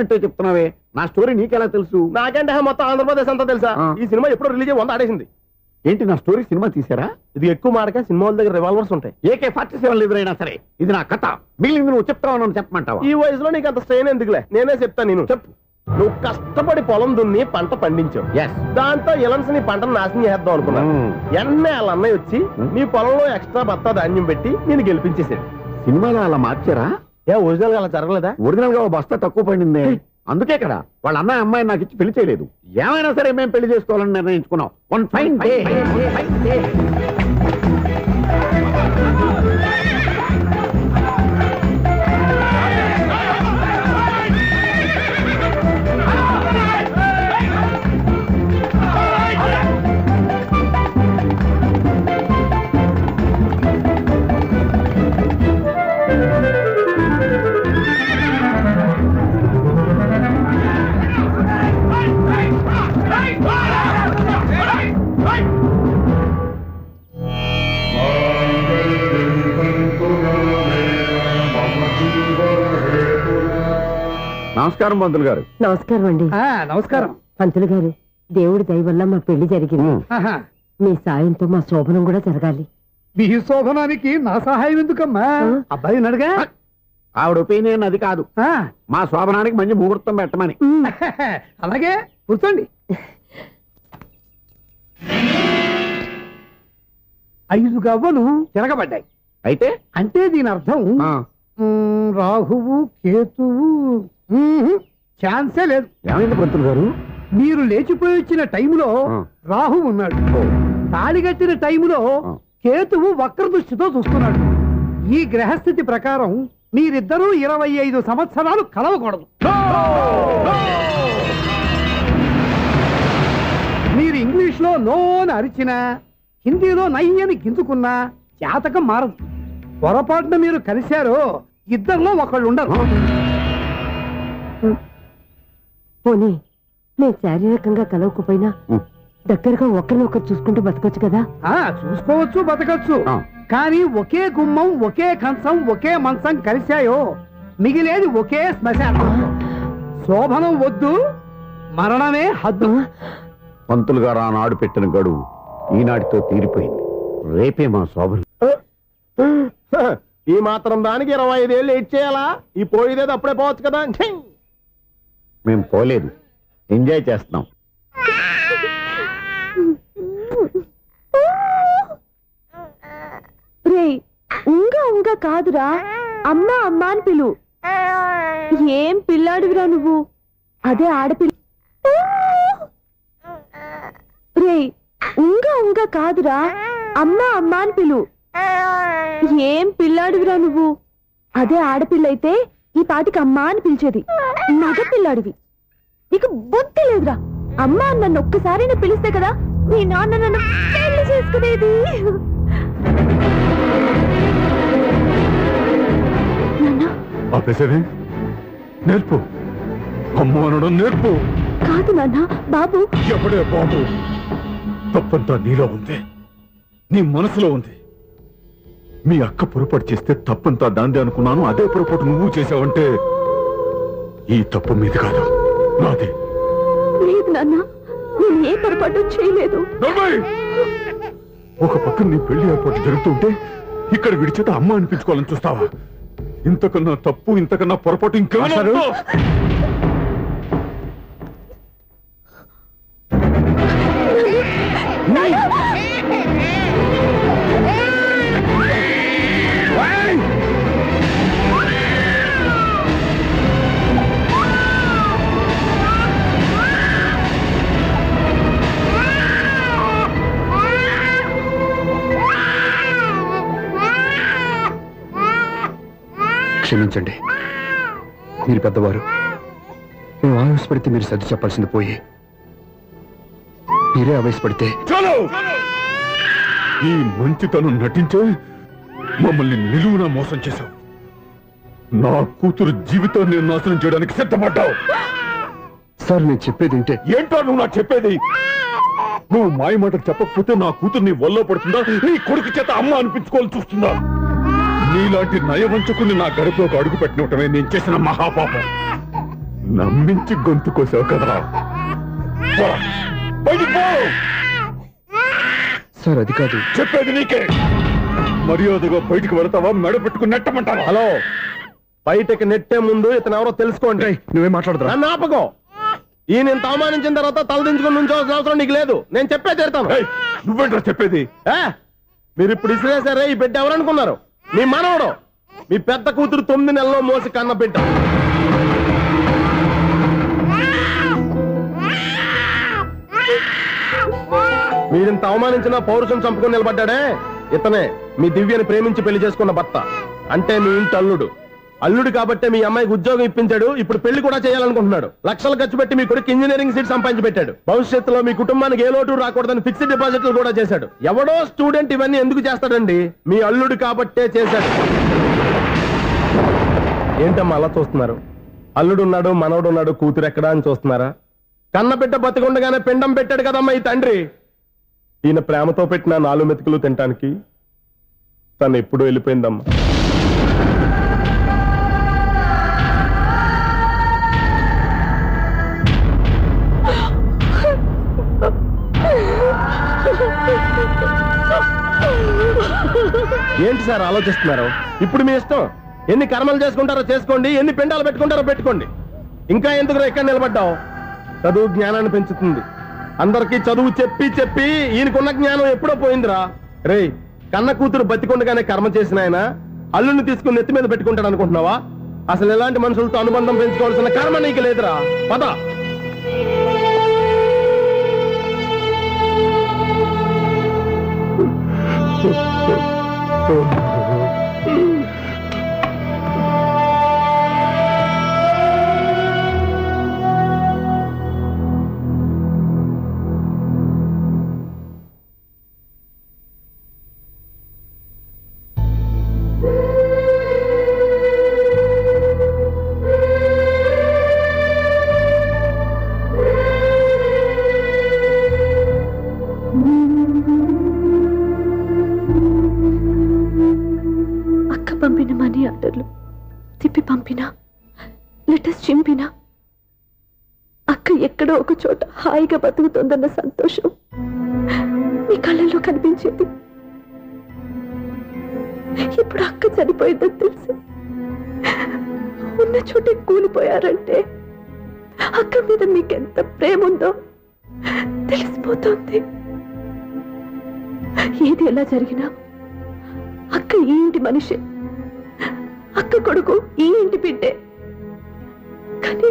తెలిసినట్టే చెప్తున్నావే, నా స్టోరీ నీకెలా తెలుసు? నాకంటే మొత్తం ఆంధ్రప్రదేశ్ అంతా తెలుసా? ఈ సినిమా ఎప్పుడు రిలీజ్ 100 ఆడేసింది. ఏంటి నా స్టోరీ సినిమా తీసారా? ఇది ఎక్కువ మాటగా సినిమా వాళ్ళ దగ్గర రివాల్వర్స్ ఉంటాయి. AK-47 ఎదురైనా సరే ఇది నా కథ. మిగిలింది నువ్వు చెప్తావు చెప్పమంటావా? ఈ వయసులో నీకు అంత స్ట్రెయిన్ ఎందుకులే, నేనే చెప్తాను. నేను చెప్పు. నువ్వు కష్టపడి పొలం దున్ని పంట పండించావు. దాంతో ఎలన్స్ నీ పంటను నాశనం చేద్దాం అనుకున్నాను. ఎన్నేళ్ళ అన్నయ్య వచ్చి నీ పొలంలో ఎక్స్ట్రా బత్తా ధాన్యం పెట్టి నేను గెలిపించేసాడు. సినిమాలో అలా మార్చారా? ఒరిజినల్ గా అలా జరగలేదా? ఒరిజినల్ గా బస్తా తక్కువ పడింది, అందుకే కదా వాళ్ళ అన్నయ్య అమ్మాయి నాకు ఇచ్చి పెళ్లి చేయలేదు. ఏమైనా సరే మేము పెళ్లి చేసుకోవాలని నిర్ణయించుకున్నాం. వన్ ఫైన్ డే నమస్కారం పంతులు గారు. నమస్కారం అండి. నమస్కారం పంతులు గారు. దేవుడి దయ వల్ల మా పెళ్లి జరిగింది. మీ సాయంతో మా శోభనం కూడా జరగాలి. మీ శోభనానికి నా సహాయం ఎందుకమ్మా? అబ్బాయి అడగా. ఆవిడ ఒపీనియన్ అది కాదు, మా శోభనానికి మంచి ముహూర్తం పెట్టమని. అలాగే కూర్చోండి. 5 గవ్వలు తిరగబడ్డాయి. అయితే అంటే దీని అర్థం రాహువు కేతువు ఛాన్సే లేదు. ఏమైంది పంతులు గారు? మీరు లేచిపోయి వచ్చిన టైంలో రాహు ఉన్నాడు, తాళిగట్టిన టైంలో కేతువు వక్ర దృష్టితో చూస్తున్నాడు. ఈ గ్రహస్థితి ప్రకారం మీరిద్దరూ 25 సంవత్సరాలు కలవకూడదు. మీరు ఇంగ్లీష్ లో నో అని అరిచినా, హిందీలో నయ్యని గింజుకున్నా జాతకం మారదు. పొరపాటున మీరు కలిశారో ఇద్దరిలో ఒకళ్ళు ఉండరు. పోనీ మేము శారీరకంగా కలవకపోయినా దగ్గరగా ఒకరినొకరు చూసుకుంటూ బతకొచ్చు కదా? చూసుకోవచ్చు, బతకచ్చు. కానీ ఒకే గుమ్మం, ఒకే కంచం, ఒకే మంచం కలిశాయో మిగిలేది ఒకే శ్మశానం. శోభనం వద్దు, మరణమే హద్దు. పంతులు గారు ఆనాడు పెట్టిన గడువు ఈనాటితో తీరిపోయింది. రేపే మా శోభనం. ఈ మాత్రం దానికి 25 ఏళ్ళు వెయిట్ చేయాలా? ఈ పోయేదేదో అప్పుడే పోవచ్చు కదా. మేము పోలేదు, ఎంజాయ్ చేస్తున్నాం. ఉంగా కాదురా, అమ్మా అమ్మా అని పిలు. ఏం పిల్లాడివిరా నువ్వు? అదే ఆడపిల్ల. రే ఉంగా కాదురా, అమ్మా అమ్మా అని పిలు. ఏం పిల్లాడివిరా నువ్వు? అదే ఆడపిల్లయితే ఈ పాటికి అమ్మా అని పిలిచేది. మగ పిల్లాడివి, నీకు బుద్ధి లేదురా. అమ్మా నన్ను ఒక్కసారి పిలిస్తే కదా మీ నాన్న నన్ను పెళ్లి చేసుకునేది. నేర్పు, అమ్మ అనడం నేర్పు. కాదు నాన్న, బాబు. ఎప్పుడే బాబు, తప్పంతా నీలో ఉంది, నీ మనసులో ఉంది. మీ అక్క పొరపాటు చేస్తే తప్పంతా దాందే అనుకున్నాను. అదే పొరపాటు నువ్వు చేసావంటే ఈ తప్పు మీది కాదు, నాది. లేదు నాన్న, నేను ఏ పొరపాటు చేయలేదు. ఒక పక్కన నీ పెళ్లి ఏర్పాటు జరుగుతుంటే ఇక్కడ విడిచేత అమ్మ అనిపించుకోవాలని చూస్తావా? ఇంతకన్నా తప్పు, ఇంతకన్నా పొరపాటు ఇంకేమన్నారు? క్షమించండి, మీరు పెద్దవారు. మేము ఆవేశపడితే మీరు సర్ది చెప్పాల్సింది పోయి మీరే ఆవేశపడితే. ఈ మంచితనం నటించే మమ్మల్ని నిలువునా మోసం చేశావు. నా కూతురు జీవితాన్ని నాశనం చేయడానికి సిద్ధపడ్డావు. సార్ నేను చెప్పేది వింటే. ఏంటో నువ్వు నాకు చెప్పేది? నువ్వు మాయ మాటకు చెప్పకపోతే నా కూతురు నీ వల్ల పడుతుందా, నీ కొడుకు చేత అమ్మ అనిపించుకోవాలని చూస్తుందా? నీలాంటి నయవంచుకుని నా గడపలోకి అడుగు పెట్టినటమే నేను చేసిన మహాపాపం. నమ్మించి గొంతు కోసావు కదరా. పో, బయటికి పో. సార్ అది కాదు. చెప్పేది నీకే. మర్యాదగా బయటికి వెళతావా, మెడ పెట్టుకుని నెట్టమంటావా? హలో, బయటకి నెట్టే ముందు ఇతను ఎవరో తెలుసుకోండి. నువ్వేం మాట్లాడదురా? నన్ను ఆపకో. ఈ నేను అవమానించిన తర్వాత తలదించుకుని నుంచోవాల్సిన అవసరం నీకు లేదు. నేను చెప్పే తీరుతాను. ఏయ్, నువ్వేంట్రా చెప్పేది? మీరు ఇప్పుడు ఇసిరేసారే, ఈ బిడ్డ ఎవరనుకున్నారు? మీ మనవడు, మీ పెద్ద కూతురు 9 నెలల్లో మోసి కన్న బిడ్డ. మీరింత అవమానించిన పౌరుషం చంపుకొని నిలబడ్డాడే, ఇతనే మీ దివ్యని ప్రేమించి పెళ్లి చేసుకున్న భర్త. అంటే మీ ఇంటి అల్లుడు. అల్లుడు కాబట్టే మీ అమ్మాయికి ఉద్యోగం ఇప్పించాడు. ఇప్పుడు పెళ్లి కూడా చేయాలనుకుంటున్నాడు. లక్షలు ఖర్చు పెట్టి మీ కొడుకు ఇంజనీరింగ్ సీట్ సంపాదించి పెట్టాడు. భవిష్యత్తులో మీ కుటుంబానికి ఏ లోటు రాకూడదని ఫిక్స్డ్ డిపాజిట్లు కూడా చేశాడు. ఎవడో స్టూడెంట్ ఇవన్నీ ఎందుకు చేస్తాడండి? మీ అల్లుడు కాబట్టే చేశాడు. ఏంటమ్మా అలా చూస్తున్నారు? అల్లుడు ఉన్నాడు, మనవడు ఉన్నాడు, కూతురు ఎక్కడా అని చూస్తున్నారా? కన్నబిడ్డ బతికుండగానే పిండం పెట్టాడు కదమ్మా ఈ తండ్రి. ఈయన ప్రేమతో పెట్టిన 4 మెతుకులు తినటానికి తను ఎప్పుడూ వెళ్ళిపోయిందమ్మా. ఏంటి సార్ ఆలోచిస్తున్నారు? ఇప్పుడు మీ ఇష్టం. ఎన్ని కర్మలు చేసుకుంటారో చేసుకోండి, ఎన్ని పిండాలు పెట్టుకుంటారో పెట్టుకోండి. ఇంకా ఎందుకు ఎక్కడ నిలబడ్డావు? చదువు జ్ఞానాన్ని పెంచుతుంది. అందరికీ చదువు చెప్పి చెప్పి ఈయనకున్న జ్ఞానం ఎప్పుడో పోయిందిరా. రేయ్, కన్న కూతురు బతికొండగానే కర్మ చేసిన ఆయన అల్లుని తీసుకుని నెత్తి మీద పెట్టుకుంటాడు అనుకుంటున్నావా? అసలు ఎలాంటి మనుషులతో అనుబంధం పెంచుకోవాల్సిన కర్మ నీకు లేదురా. పద. పంపిన మనీ ఆర్డర్లు తిప్పి పంపినా, లెటర్స్ చింపినా, అక్క ఎక్కడో ఒక చోట హాయిగా బతుకుతోందన్న సంతోషం మీ కళ్ళల్లో కనిపించేది. ఇప్పుడు అక్క చనిపోయిందని తెలిసి ఉన్న చోటే కూలిపోయారంటే అక్క మీద మీకెంత ప్రేమ ఉందో తెలిసిపోతుంది. ఏది ఎలా జరిగినా అక్క ఈ ఇంటి మనిషి, అక్క కొడుకు ఈ ఇంటి బిడ్డే. కానీ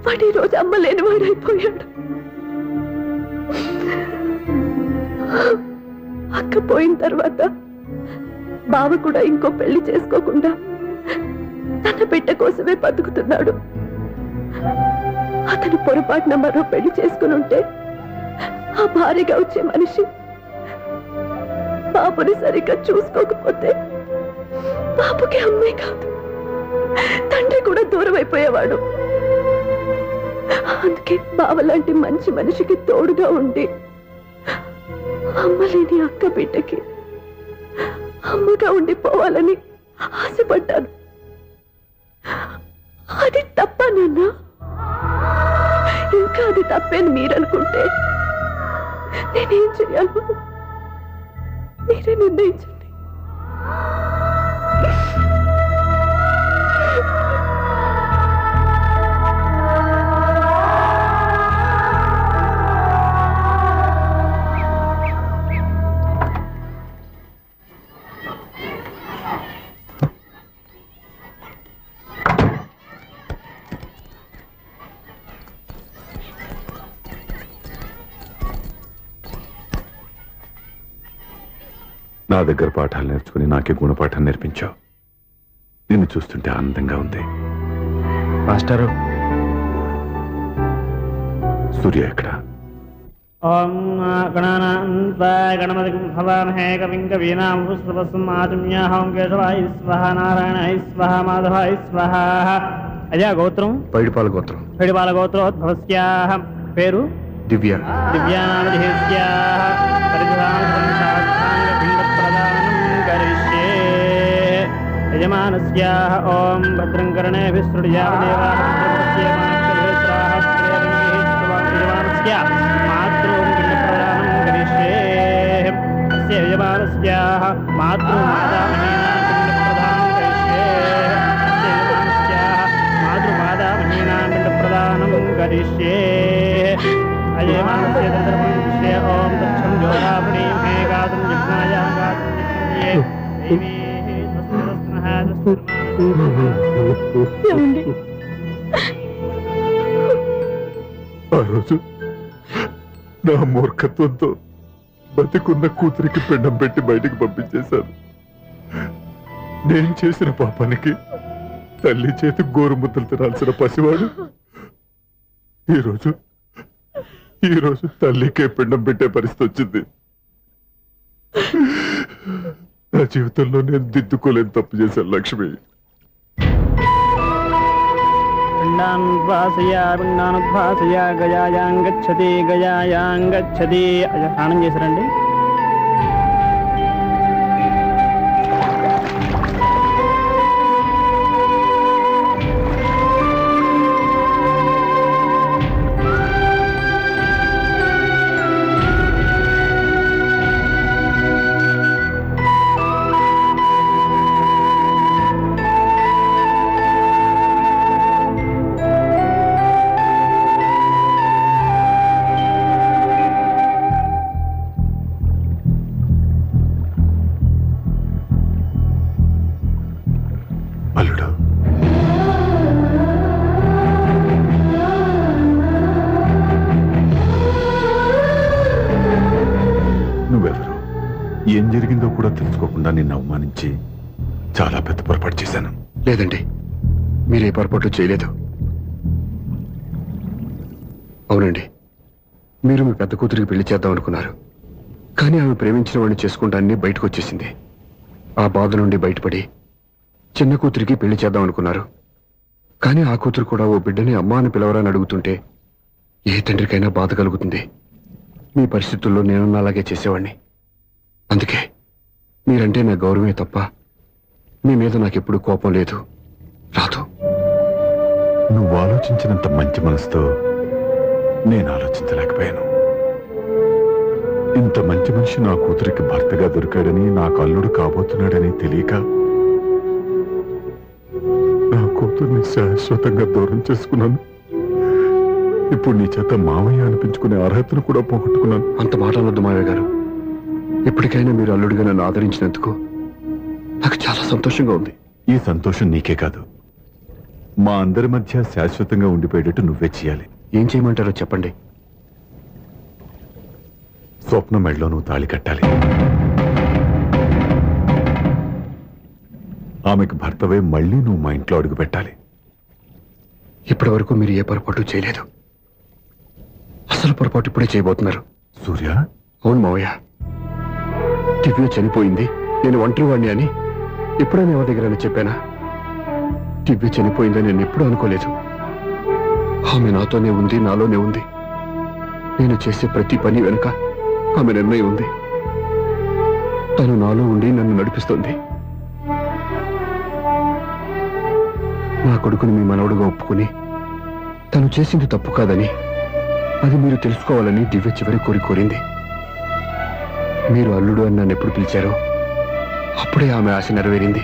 వాడి రోజు అమ్మ లేనివాడైపోయాడు. అక్క పోయిన తర్వాత బావ కూడా ఇంకో పెళ్లి చేసుకోకుండా తన బిడ్డ కోసమే బతుకుతున్నాడు. అతను పొరపాటున మరో పెళ్లి చేసుకుని ఉంటే ఆ భార్యగా వచ్చే మనిషి బాబుని సరిగ్గా చూసుకోకపోతే బాబుకి అమ్మే కాదు తండ్రి కూడా దూరం అయిపోయేవాడు. అందుకే బావలాంటి మంచి మనిషికి తోడుగా ఉండి అమ్మలేని అక్క బిడ్డకి అమ్మగా ఉండిపోవాలని ఆశపడ్డాను. అది తప్ప నాన్న? ఇంకా అది తప్పేని మీరనుకుంటే నేనేం చేయాలో మీరే నిర్ణయించండి. నా దగ్గర పాఠాలు నేర్చుకుని నాకే గుణపాఠం నేర్పించావు. నిన్ను చూస్తుంటే ఆనందంగా ఉంది. మాస్టరు, సూర్య ఎక్కడ? ఓం గణపతి భవామహే కవిం కవీనాం కేశవాయ స్వహ నారాయణాయ స్వహ మాధవాయ స్వహ. అజా గోత్రం పైడిపాల గోత్రం. పైడిపాల గోత్రోద్భవస్యాః. పేరు దివ్య. దివ్యానామధేస్యాః. పరిధానపిండప్రదానం కరిష్యే. యజమానస్యాః ఓం భద్రం కర్ణేభిः శృణుయామ దేవాः. యజమానస్య మాతృం పిండప్రదానం కరిష్యే అస్య యజమానస్యాః మాతృం మాతామహీనాం పిండప్రదానం కరిష్యే అజయమానస్య దంతర్పణం కరిష్యే ఓం దక్షం జ్యోతాపణీం హే గాతుం జిఘ్నాయ గాతుం జిఘ్నయే దేవీ స్వస్తిరస్నః ఏమండి? ఆ రోజు నా మూర్ఖత్వంతో బతికున్న కూతురికి పిండం పెట్టి బయటికి పంపించేశాను. నేను చేసిన పాపానికి తల్లి చేతి గోరుముద్దలు తినాల్సిన పసివాడు ఈరోజు తల్లికే పిండం పెట్టే పరిస్థితి వచ్చింది. నా జీవితంలో నేను దిద్దుకోలేని తప్పు చేశాను లక్ష్మి. పిండానుద్భాసయ గయాయాంగచ్చతి స్నానం చేశారండి. అల్లుడు, నువ్వెవరు, ఏం జరిగిందో కూడా తెలుసుకోకుండా నిన్ను అవమానించి చాలా పెద్ద పొరపాటు చేశాను. లేదండి, మీరే పొరపాటు చేయలేదు. అవునండి, మీరు మీ పెద్ద కూతురికి పెళ్లి చేద్దాం అనుకున్నారు. కానీ ఆమె ప్రేమించిన వాడిని చేసుకుంటానని బయటకు వచ్చేసింది. ఆ బాధ నుండి బయటపడి చిన్న కూతురికి పెళ్లి చేద్దాం అనుకున్నారు. కానీ ఆ కూతురు కూడా ఓ బిడ్డని అమ్మా అని పిలవరని అడుగుతుంటే ఏ తండ్రికైనా బాధ కలుగుతుంది. మీ పరిస్థితుల్లో నేనున్న అలాగే చేసేవాడిని. అందుకే మీరంటే నా గౌరవమే తప్ప మీ మీద నాకెప్పుడు కోపం లేదు, రాదు. నువ్వు ఆలోచించినంత మంచి మనసుతో నేను ఆలోచించలేకపోయాను. ఇంత మంచి మనిషి నా కూతురికి భర్తగా దొరికాడని, నాకు అల్లుడు కాబోతున్నాడని తెలియక నా కూతుర్ని శాశ్వతంగా దూరం చేసుకున్నాను. ఇప్పుడు నీ చేత మావయ్య అనిపించుకునే అర్హతను కూడా పోగొట్టుకున్నాను. అంత మాటలొద్దు మావయ్య గారు. ఎప్పటికైనా మీరు అల్లుడిగా నన్ను ఆదరించినందుకు నాకు చాలా సంతోషంగా ఉంది. ఈ సంతోషం నీకే కాదు, మా అందరి మధ్య శాశ్వతంగా ఉండిపోయేటట్టు నువ్వే చేయాలి. ఏం చేయమంటారో చెప్పండి. స్వప్న మెడలో నువ్వు తాళి కట్టాలి. ఆమెకు భర్తవే మళ్ళీ నువ్వు మా ఇంట్లో అడుగు పెట్టాలి. ఇప్పటి వరకు మీరు ఏ పొరపాటు చేయలేదు. అసలు పొరపాటు ఇప్పుడే చేయబోతున్నారు. సూర్య, అవును మావయ్య, దివ్య చనిపోయింది, నేను ఒంటరివాణ్ణి అని ఎప్పుడైనా ఎవరి దగ్గర చెప్పానా? దివ్య చనిపోయిందని నేను ఎప్పుడూ అనుకోలేదు. ఆమె నాతోనే ఉంది, నాలోనే ఉంది. నేను చేసే ప్రతి పని వెనుక ఆమె నిర్ణయం ఉంది. తను నాలో ఉండి నన్ను నడిపిస్తుంది. నా కొడుకుని మీ మనవడుగా ఒప్పుకుని తను చేసింది తప్పు కాదని, అది మీరు తెలుసుకోవాలని దివ్య చివరి కోరింది. మీరు అల్లుడు అని నన్ను ఎప్పుడు పిలిచారో అప్పుడే ఆమె ఆశ నెరవేరింది.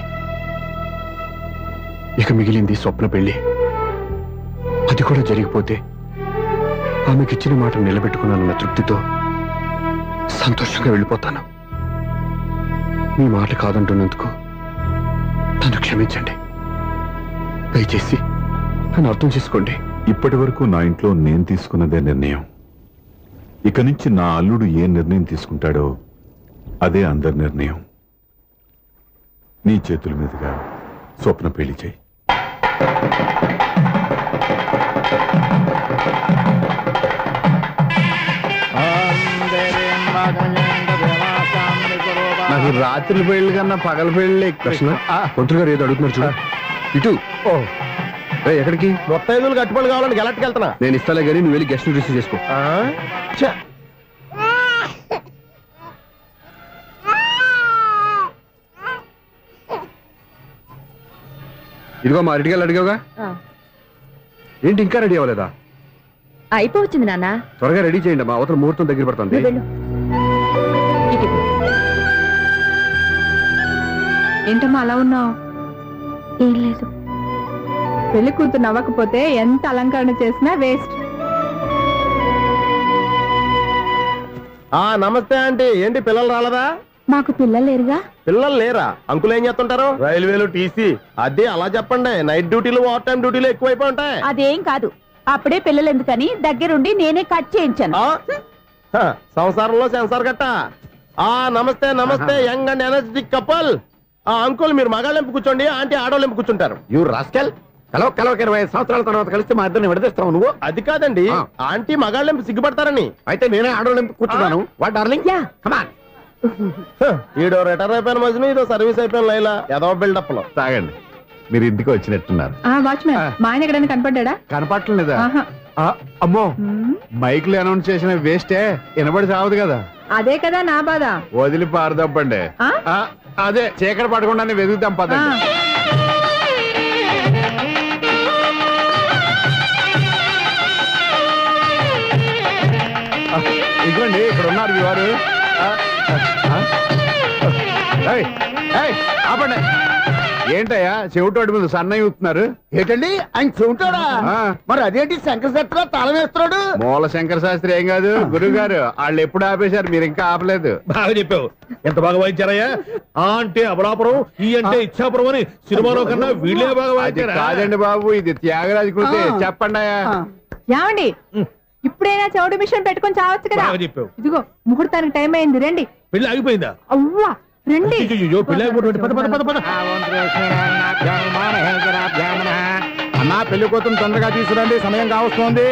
ఇక మిగిలింది స్వప్న పెళ్లి. అది కూడా జరిగిపోతే ఆమెకిచ్చిన మాట నిలబెట్టుకున్నానన్న తృప్తితో సంతోషంగా వెళ్ళిపోతాను. మీ మాట కాదంటున్నందుకు నన్ను క్షమించండి. దయచేసి నన్ను అర్థం చేసుకోండి. ఇప్పటి వరకు నా ఇంట్లో నేను తీసుకున్నదే నిర్ణయం. ఇక నుంచి నా అల్లుడు ఏ నిర్ణయం తీసుకుంటాడో అదే అందరి నిర్ణయం. నీ చేతుల మీదుగా స్వప్న పెళ్లి చేయి. నాకు రాత్రి పెళ్లి కన్నా పగల పెళ్లి కృష్ణ, మంత్రులు గారు ఏదో అడుగుతున్నారు చూడ. ఇటు ఎక్కడికి? మొత్తం కట్టుబడి కావాలని గెలట్టుకు వెళ్తున్నా. నేను ఇస్తాలే కానీ నువ్వు వెళ్ళి గెస్ట్ రిసీవ్ చేసుకో. ఇదిగో మా అరటికాయలు అడిగావుగా, ఏంటి ఇంకా రెడీ అవ్వలేదా? అయిపోవచ్చింది నాన్న. త్వరగా రెడీ చేయండి అమ్మా, అవతల ముహూర్తం దగ్గర పడుతుంది. నువ్వు వెళ్ళు. ఇటు ఇవ్వు. ఏంటమ్మా అలా ఉన్నావు? ఏం లేదు. పెళ్లి కూతురు నవ్వకపోతే ఎంత అలంకరణ చేసినా వేస్ట్. నమస్తే ఆంటీ. ఏంటి పిల్లలు రాలేదా? మాకు పిల్లలు లేరుగా. పిల్లలు లేరా? అంకులు ఏం చేస్తుంటారు? రైల్వేలు, టీసీ. అదే అలా చెప్పండి. నైట్ డ్యూటీలు, ఓవర్ టైం డ్యూటీలు ఎక్కువైపోయి ఉంటాయి. అదేం కాదు. అప్పుడే పిల్లలు ఎందుకని దగ్గరుండి నేనే కట్ చేయించాను. సంసారంలో సెన్సార్ గట్ట. నమస్తే నమస్తే, young and energetic couple. Uncle మీరు మగాళ్ళెంపు కూర్చోండి, ఆంటీ ఆడోళ్ళెంపు కూర్చుంటారు. You rascal. కలవక 20 సంవత్సరాల తర్వాత కలిస్తే మా ఇద్దరిని విడదీస్తావు నువ్వు. అది కాదండి, ఆంటీ మగాళ్ళెంపు సిగ్గుపడతారని. అయితే నేనే ఆడోళ్ళెంపు కూర్చున్నాను. What darling? యా. కమాన్. ఈడో రిటైర్ అయిపోయిన మధ్యన ఇదో సర్వీస్ అయిపోయిన లైలా ఏదో బిల్డప్ లో. తాగండి, మీరు ఇంటికి వచ్చినట్టున్నారు. వాచ్మెన్ మా ఆయన ఎక్కడైనా కనపడ్డా? కనపడలేదా? ఆహా. అమ్మో, మైక్ లో అనౌన్స్ చేసిన వేస్టే, వినబడి సావదు కదా. అదే కదా నా బాధ. వదిలి పారదప్పండి. ఆ? అదే చీకటి పడకుండానే వెతుకుతాం పదండి. ఇదిగోండి, ఇక్కడ ఉన్నారు మీ వారు. ఏయ్, ఏయ్, ఆపండి. ఏంటయ్యా చెవిటోడి మీద సన్నయ్య ఊతున్నారు? ఏంటండి ఆయన చెబుతాడా? మరి అదేంటి శంకర శెట్టిలో తాళం వేస్తున్నాడు? మూల శంకర శాస్త్రి ఏం కాదు గురువు గారు, వాళ్ళు ఎప్పుడు ఆపేశారు, మీరు ఇంకా ఆపలేదు. బాగా చెప్పావు. ఎంత బాగా వాయించారయ్యా. ఆ అంటే అబలాపురం, ఈ అంటే ఇచ్చాపురం అని సినిమాలో కన్నా వీళ్ళే బాగా అది వాయించారా? కాదండి బాబు, ఇది త్యాగరాజు కృతి. చెప్పండి అయ్యా. ఏమండి ఇప్పుడైనా చౌడు మిషన్ పెట్టుకొని చావచ్చు కదా. బాగా చెప్పావు. ఇదిగో ముహూర్తానికి టైం అయింది, రండి. పెళ్లి ఆగిపోయిందా? అవ్వా రండి. అయ్యో, పెళ్లి ఆగిపోతుంది. పద పద పద పద. అన్నా, పెళ్లి కూతురు తొందరగా తీసుకురండి, సమయం కావస్తోంది.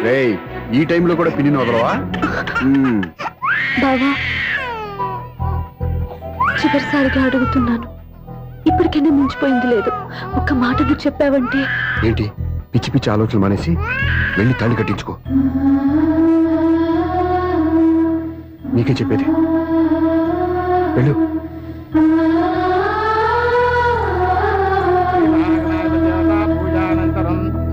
రేయ్, ఈ టైంలో కూడా పిన్ని వదలవా? బావా, చివరిసారిగా అడుగుతున్నాను. ఇప్పటికైనా మించిపోయింది లేదు. ఒక్క మాట నువ్వు చెప్పావంటే. ఏంటి పిచ్చి పిచ్చి ఆలోచనలు మానేసి వెళ్ళి తాళి కట్టించుకో. నీకే చెప్పేది, వెళ్ళు. అదే ఊరుకో.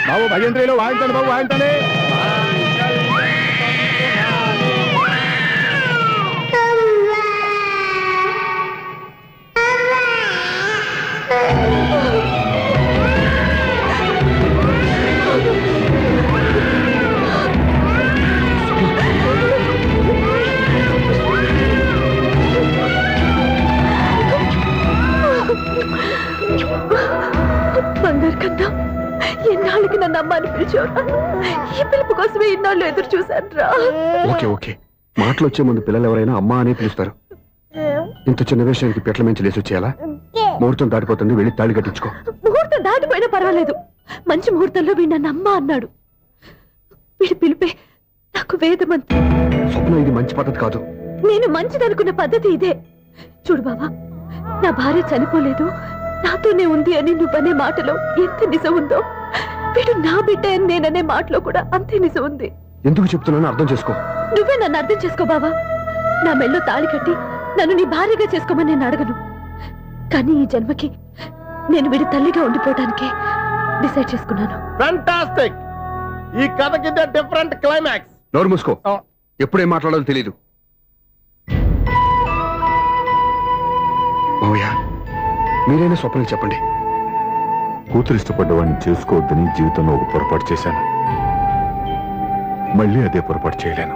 బాబు భజంత్రిలో వాయించండి, బాబు వాయించండి. బంగారు కన్నా, ఎన్నాళ్ళకి నన్ను అమ్మ అని పిలిచావురా. ఈ పిలుపు కోసమే ఇన్నాళ్ళు ఎదురు చూశాను రా. ఓకే ఓకే, మాటలు వచ్చే ముందు పిల్లలు ఎవరైనా అమ్మా అని పిలుస్తారు. ఇంత చిన్న విషయానికి పెట్ల మించి లేసి వచ్చేయాలా? ముహూర్తం దాటిపోతుంది, వెళ్ళి తాళి కట్టించుకో. ముహూర్తం దాటిపోయినా పర్వాలేదు. మంచి ముహూర్తంలో వీడు నన్ను అమ్మ అన్నాడు. వీడి పిలిపే నాకు వేదమంత్రం. స్వప్న, ఇది మంచి పద్ధతి కాదు. నేను మంచిదనుకున్న పద్ధతి ఇదే. చూడు బావా, నా భార్య చనిపోలేదు, నాతోనే ఉంది అని నువ్వనే మాటలో ఎంత నిజం ఉందో, వీడు నా బిడ్డ అని నేననే మాటలో కూడా అంతే నిజం ఉంది. ఎందుకు చెప్తున్నానో అర్థం చేసుకో. నువ్వే నన్ను అర్థం చేసుకో బావా. నా మెళ్ళో తాళి కట్టి నన్ను నీ భార్యగా చేసుకోమని నేను అడగను. కానీ ఈ జన్మకి నేను వీడి తల్లిగా ఉండిపోవటానికి డిసైడ్ చేసుకున్నాను. ఫ్యాంటాస్టిక్. ఈ కథకి డిఫరెంట్ క్లైమాక్స్. నోరు మూసుకో, ఎప్పుడేం మాట్లాడాలో తెలీదు. మావయ్య, మీరైనా స్వప్నకి చెప్పండి. కూతురు ఇష్టపడ్డవాడిని చేసుకోవద్దని జీవితంలో ఒక పొరపాటు చేశాను. మళ్ళీ అదే పొరపాటు చేయలేను.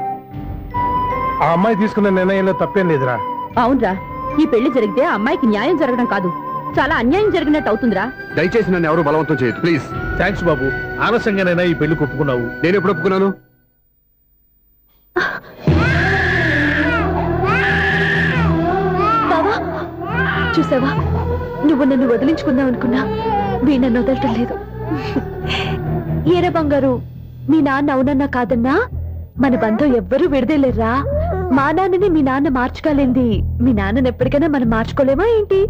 ఆ అమ్మాయి తీసుకున్న నిర్ణయంలో తప్పేం లేదురా. అవునరా, ఈ పెళ్లి జరిగితే ఆ అమ్మాయికి న్యాయం జరగడం కాదు, చాలా అన్యాయం జరిగినట్టు అవుతుందిరా. దయచేసి నన్ను ఎవరు బలవంతం చేయదు, ప్లీజ్. థ్యాంక్స్ బాబు, ఆలస్యంగానైనా ఈ పెళ్లి ఒప్పుకున్నావు. నేను ఎప్పుడు ఒప్పుకున్నాను? చూసావా, నువ్వు నన్ను వదిలించుకుందాం అనుకున్నా వీ నన్ను వదలటం లేదు. ఏరా బంగారు, మీ నాన్న అవునన్నా కాదన్నా మన బంధం ఎవ్వరూ విడదేలేరా. మా నాన్నని మీ నాన్న మార్చుకోలేంది మీ నాన్నని ఎప్పటికైనా మనం మార్చుకోలేమా ఏంటి?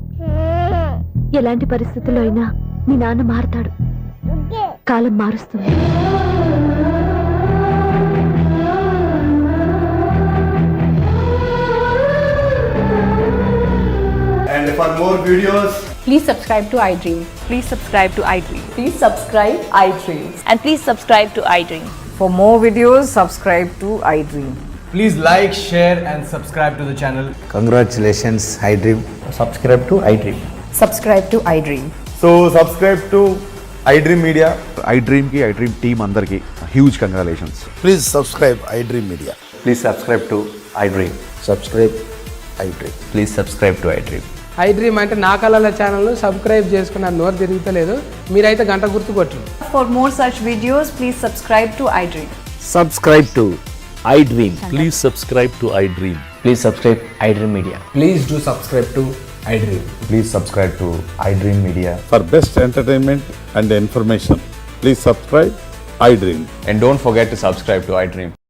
ఎలాంటి పరిస్థితుల్లో అయినా మీ నాన్న మారతాడు, కాలం మారుస్తుంది. And for more videos, Please subscribe to iDream. Please subscribe to iDream. Please subscribe iDream. And please subscribe to iDream. For more videos, subscribe to iDream. please like, share and subscribe to the channel. Congratulations, iDream. Subscribe to iDream. Subscribe to iDream. So subscribe to iDream Media. iDream కి iDream team అందరికి huge congratulations. Please subscribe iDream Media. Please subscribe to iDream. Subscribe iDream. Please subscribe to iDream. iDream అంటే నా కళల channel subscribe చేసుకున్న నోరు తిరుగుతలేదు, మీరైతే గంట గుర్తు కొట్టండి. For more such videos, please subscribe to iDream. Subscribe to iDream. Please subscribe to iDream. Please subscribe iDream Media. Please do subscribe to iDream. Please subscribe to iDream Media. For best entertainment and information, please subscribe iDream. And don't forget to subscribe to iDream.